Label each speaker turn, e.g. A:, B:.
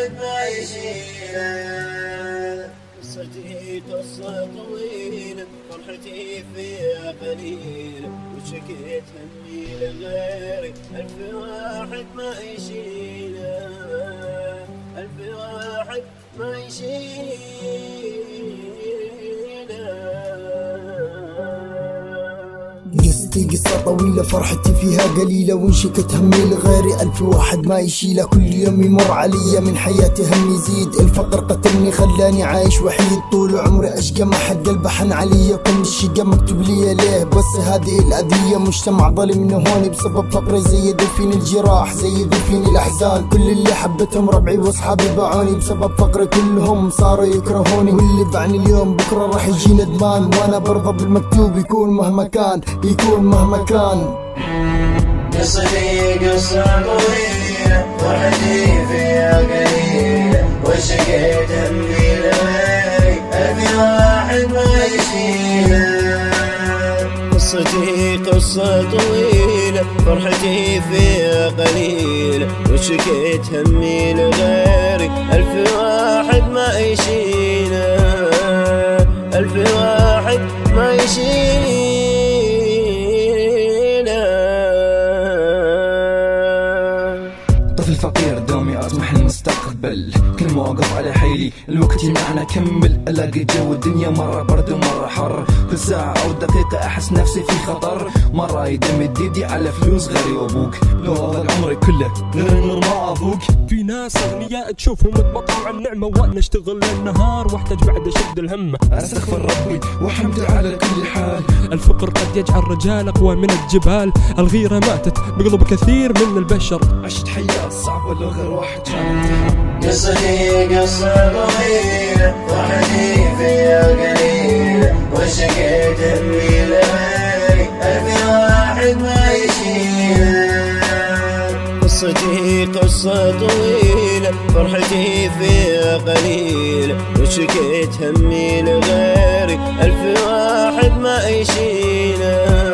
A: واحد ما يشيله.
B: قصتي قصة طويلة فرحتي فيها قليلة وشكيت همي لغيري ألف واحد ما يشيله. ألف واحد ما يشيله.
C: قصتي قصة طويلة فرحتي فيها قليلة وانشكت همي لغيري ألف واحد ما يشيله. كل يوم يمر علي من حياتي هم يزيد، الفقر قتلني خلاني عايش وحيد. طول عمري أشقى ما حد قلبه حن علي، كل الشقا مكتوب لي ليه بس هذه الأذية. مجتمع ظلمني هوني بسبب فقري، زيدوا فيني الجراح زيدوا فيني الأحزان. كل اللي حبتهم ربعي واصحابي باعوني بسبب فقري، كلهم صاروا يكرهوني. واللي باعني اليوم بكرة راح يجي ندمان، وانا برضى بالمكتوب يكون مهما كان يكون مهما كان.
A: قصتي قصة طويلة فرحتي فيها قليلة وشكيت همي لغيري ألف واحد ما يشيله.
B: قصتي قصة طويلة فرحتي فيها قليلة وشكيت همي لغيري ألف واحد ما يشيله. ألف واحد ما يشيله.
D: طفل فقير دومي أطمح المستقبل، كل ما أوقف على حيلي الوقت يمنعنا أكمل. ألاقي جو الدنيا مرة برد ومرة حر، كل ساعة أو دقيقة أحس نفسي في خطر. مرة يدمد يدي على فلوس غيري وأبوك، لو أضل عمري كله غير النور ما أبوك.
E: في ناس أغنياء تشوفهم متبطلوا عن النعمة، وأنا أشتغل النهار واحتاج بعد أشد الهمة.
D: أستغفر ربي وحمد على كل حال.
E: الفقر قد يجعل الرجال أقوى من الجبال، الغيرة ماتت بقلب كثير من البشر.
D: عشت حياة صعبة لو غير واحد كان.
A: قصتي قصة طويلة فرحتي فيها قليلة وشكيت همي لغيري ألف واحد ما يشيله.
B: قصتي قصة طويلة فرحتي فيها قليلة وشكيت همي لغيري ألف واحد ما يشيله.